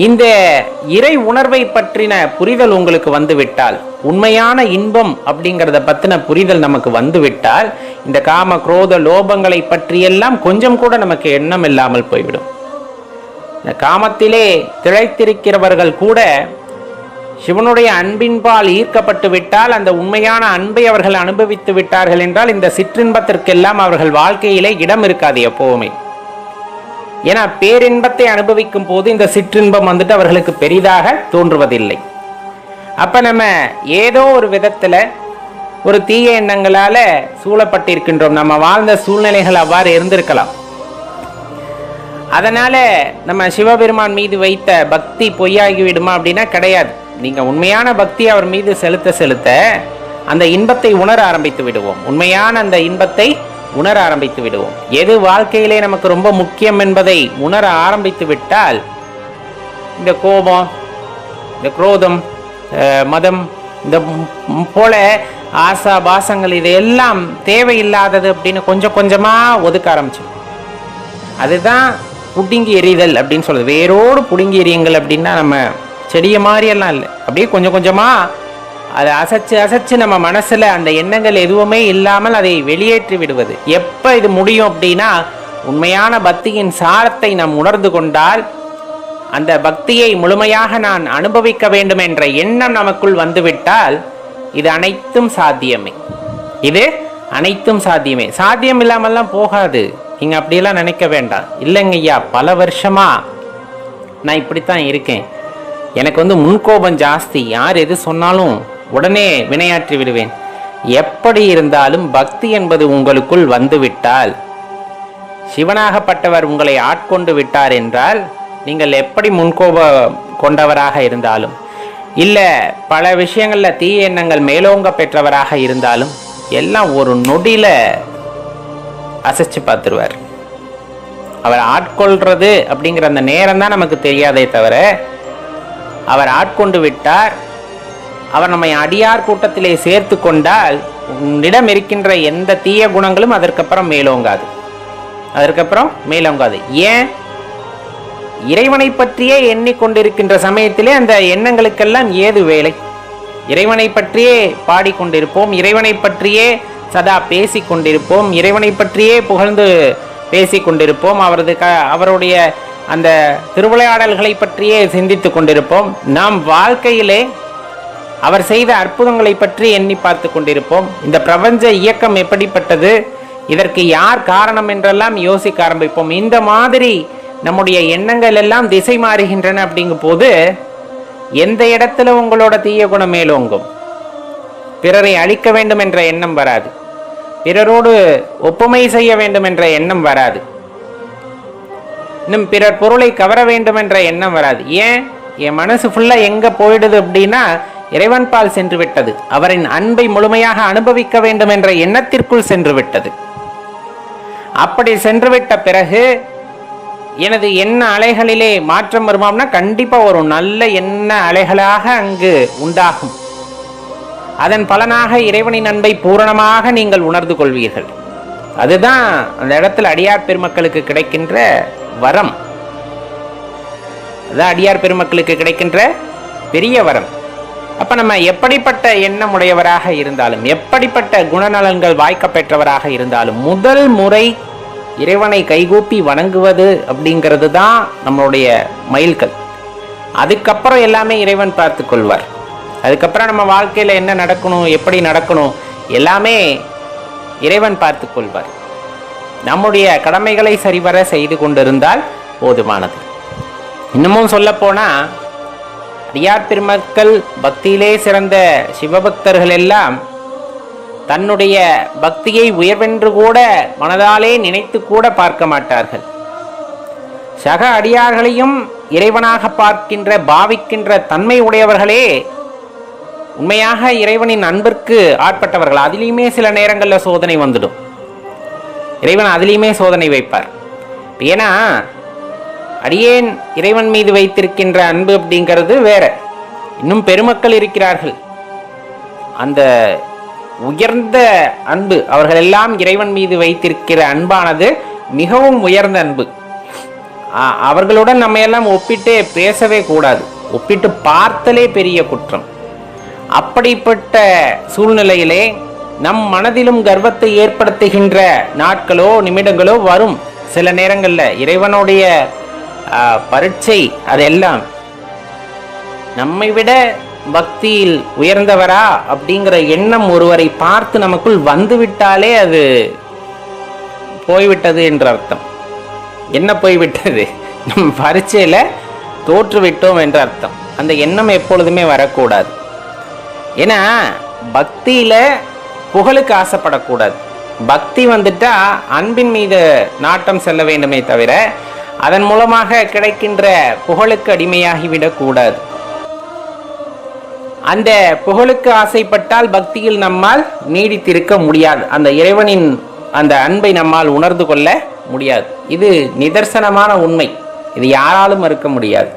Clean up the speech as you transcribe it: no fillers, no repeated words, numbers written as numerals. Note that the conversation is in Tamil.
இந்த இறை உணர்வை பற்றின புரிதல் உங்களுக்கு வந்துவிட்டால், உண்மையான இன்பம் அப்படிங்கிறத பற்றின புரிதல் நமக்கு வந்துவிட்டால், இந்த காம குரோத லோபங்களை பற்றியெல்லாம் கொஞ்சம் கூட நமக்கு எண்ணம் இல்லாமல் போய்விடும். இந்த காமத்திலே திளைத்திருக்கிறவர்கள் கூட சிவனுடைய அன்பின்பால் ஈர்க்கப்பட்டு விட்டால், அந்த உண்மையான அன்பை அவர்கள் அனுபவித்து விட்டார்கள் என்றால், இந்த சிற்றின்பத்திற்கெல்லாம் அவர்கள் வாழ்க்கையிலே இடம் இருக்காது எப்போவுமே. ஏன்னா பேரின்பத்தை அனுபவிக்கும் போது இந்த சிற்றின்பம் அவர்களுக்கு பெரிதாக தோன்றுவதில்லை. அப்ப நம்ம ஏதோ ஒரு விதத்துல ஒரு தீய எண்ணங்களால சூழப்பட்டிருக்கின்றோம். நம்ம வாழ்ந்த சூழ்நிலைகள் அவ்வாறு இருந்திருக்கலாம். அதனால நம்ம சிவபெருமான் மீது வைத்த பக்தி பொய்யாகி விடுமா அப்படின்னா கிடையாது. நீங்க உண்மையான பக்தி அவர் மீது செலுத்த செலுத்த அந்த இன்பத்தை உணர ஆரம்பித்து விடுவோம். உண்மையான அந்த இன்பத்தை உணர ஆரம்பித்து விடுவோம். எது வாழ்க்கையிலே நமக்கு ரொம்ப முக்கியம் என்பதை உணர ஆரம்பித்து விட்டால், இந்த கோபம், இந்த குரோதம், மதம், இந்த போல ஆசா பாசங்கள் இதையெல்லாம் தேவையில்லாதது அப்படின்னு கொஞ்சம் கொஞ்சமா ஒதுக்க ஆரம்பிச்சோம். அதுதான் புடுங்கி எறிதல் அப்படின்னு சொல்லுது. வேரோடு புடுங்கி எறியுங்கள் அப்படின்னா நம்ம செடிய மாதிரியெல்லாம் இல்லை, அப்படியே கொஞ்சம் கொஞ்சமா அதை அசைச்சு அசைச்சு நம்ம மனசுல அந்த எண்ணங்கள் எதுவுமே இல்லாமல் அதை வெளியேற்றி விடுவது. எப்ப இது முடியும் அப்படின்னா, உண்மையான பக்தியின் சாரத்தை நாம் உணர்ந்து கொண்டால், அந்த பக்தியை முழுமையாக நான் அனுபவிக்க வேண்டும் என்ற எண்ணம் நமக்குள் வந்துவிட்டால், இது அனைத்தும் சாத்தியமே. இது அனைத்தும் சாத்தியமே. சாத்தியம் இல்லாமல்லாம் போகாது. நீங்க அப்படியெல்லாம் நினைக்க வேண்டாம். இல்லைங்க ஐயா, பல வருஷமா நான் இப்படித்தான் இருக்கேன், எனக்கு முன்கோபம் ஜாஸ்தி, யார் எது சொன்னாலும் உடனே வினையாற்றி விடுவேன். எப்படி இருந்தாலும் பக்தி என்பது உங்களுக்குள் வந்துவிட்டால், சிவனாகப்பட்டவர் உங்களை ஆட்கொண்டு விட்டார் என்றால், நீங்கள் எப்படி முன்கோபம் கொண்டவராக இருந்தாலும், இல்லை பல விஷயங்கள்ல தீய எண்ணங்கள் மேலோங்க பெற்றவராக இருந்தாலும், எல்லாம் ஒரு நொடியில அசைச்சு பார்த்துருவார். அவர் ஆட்கொள்றது அப்படிங்கிற அந்த நேரம் தான் நமக்கு தெரியாதே தவிர, அவர் ஆட்கொண்டு விட்டார். அவர் நம்மை அடியார் கூட்டத்திலே சேர்த்து கொண்டால், உன்னிடம் இருக்கின்ற எந்த தீய குணங்களும் அதற்கப்புறம் மேலோங்காது. ஏன்? இறைவனை பற்றியே எண்ணிக்கொண்டிருக்கின்ற சமயத்திலே அந்த எண்ணங்களுக்கெல்லாம் ஏது வேலை? இறைவனை பற்றியே பாடிக்கொண்டிருப்போம், இறைவனை பற்றியே சதா பேசி கொண்டிருப்போம், இறைவனை பற்றியே புகழ்ந்து பேசி கொண்டிருப்போம், அவருடைய அந்த திருவிளையாடல்களை பற்றியே சிந்தித்து கொண்டிருப்போம். நாம் வாழ்க்கையிலே அவர் செய்த அற்புதங்களை பற்றி எண்ணி பார்த்து கொண்டிருப்போம். இந்த பிரபஞ்ச இயக்கம் எப்படிப்பட்டது, இதற்கு யார் காரணம் என்றெல்லாம் யோசிக்க ஆரம்பிப்போம். இந்த மாதிரி நம்முடைய எண்ணங்கள் எல்லாம் திசை மாறுகின்றன. அப்படிங்கும் போது எந்த இடத்துல உங்களோட தீய குணம் மேலோங்கும்? பிறரை அழிக்க வேண்டும் என்ற எண்ணம் வராது, பிறரோடு ஒப்புமை செய்ய வேண்டும் என்ற எண்ணம் வராது, இன்னும் பிறர் பொருளை கவர வேண்டும் என்ற எண்ணம் வராது. ஏன்? என் மனசு ஃபுல்லா எங்க போயிடுது அப்படின்னா, இறைவன் பால் சென்று விட்டது. அவரின் அன்பை முழுமையாக அனுபவிக்க வேண்டும் என்ற எண்ணத்திற்குள் சென்று விட்டது. அப்படி சென்றுவிட்ட பிறகு எனது எண்ண அலைகளிலே மாற்றம் வருமாம்னா, கண்டிப்பா ஒரு நல்ல எண்ண அலைகளாக அங்கு உண்டாகும். அதன் பலனாக இறைவனின் அன்பை பூரணமாக நீங்கள் உணர்ந்து கொள்வீர்கள். அதுதான் அந்த இடத்துல அடியார் பெருமக்களுக்கு கிடைக்கின்ற வரம். அதான் அடியார் பெருமக்களுக்கு கிடைக்கின்ற பெரிய வரம். அப்ப நம்ம எப்படிப்பட்ட எண்ணம் உடையவராக இருந்தாலும், எப்படிப்பட்ட குணநலன்கள் வாய்க்க பெற்றவராக இருந்தாலும், முதல் முறை இறைவனை கைகூப்பி வணங்குவது அப்படிங்கிறது தான் நம்மளுடைய மைல்கல். அதுக்கப்புறம் எல்லாமே இறைவன் பார்த்து கொள்வார். அதுக்கப்புறம் நம்ம வாழ்க்கையில என்ன நடக்கணும், எப்படி நடக்கணும், எல்லாமே இறைவன் பார்த்து கொள்வார். நம்முடைய கடமைகளை சரிவர செய்து கொண்டிருந்தால் போதுமானது. இன்னமும் சொல்ல போனா, அடியார் பெருமக்கள், பக்தியிலே சிறந்த சிவபக்தர்கள் எல்லாம் தன்னுடைய பக்தியை உயர்வென்று கூட மனதாலே நினைத்து கூட பார்க்க மாட்டார்கள். சக அடியார்களையும் இறைவனாக பார்க்கின்ற பாவிக்கின்ற தன்மை உடையவர்களே உண்மையாக இறைவனின் அன்பிற்கு ஆட்பட்டவர்கள். அதிலையுமே சில நேரங்களில் சோதனை வந்துடும். இறைவன் அதிலையுமே சோதனை வைப்பார். ஏன்னா அடியேன் இறைவன் மீது வைத்திருக்கின்ற அன்பு அப்படிங்கிறது வேற. இன்னும் பெருமக்கள் இருக்கிறார்கள். அந்த உயர்ந்த அன்பு, அவர்கள் எல்லாம் இறைவன் மீது வைத்திருக்கிற அன்பானது மிகவும் உயர்ந்த அன்பு. அவர்களுடன் நம்ம எல்லாம் ஒப்பிட்டு பேசவே கூடாது. ஒப்பிட்டு பார்த்தலே பெரிய குற்றம். அப்படிப்பட்ட சூழ்நிலையிலே நம் மனதிலும் கர்வத்தை ஏற்படுத்துகின்ற நாட்களோ நிமிடங்களோ வரும். சில நேரங்களில் இறைவனுடைய பரீட்சை அதெல்லாம். நம்மை விட பக்தியில் உயர்ந்தவரா அப்படிங்கிற எண்ணம் ஒருவரை பார்த்து நமக்குள் வந்துவிட்டாலே அது போய்விட்டது என்ற அர்த்தம். என்ன போய்விட்டது? நம் பரீட்சையில் தோற்றுவிட்டோம் என்ற அர்த்தம். அந்த எண்ணம் எப்பொழுதுமே வரக்கூடாது. ஏன்னா பக்தியில் புகழுக்கு ஆசைப்படக்கூடாது. பக்தி வந்துட்டா அன்பின் மீது நாட்டம் செல்ல வேண்டுமே தவிர அதன் மூலமாக கிடைக்கின்ற புகழுக்கு அடிமையாகிவிடக்கூடாது. அந்த புகழுக்கு ஆசைப்பட்டால் பக்தியில் நம்மால் நீடித்திருக்க முடியாது. அந்த இறைவனின் அந்த அன்பை நம்மால் உணர்ந்து கொள்ள முடியாது. இது நிதர்சனமான உண்மை. இது யாராலும் மறுக்க முடியாது.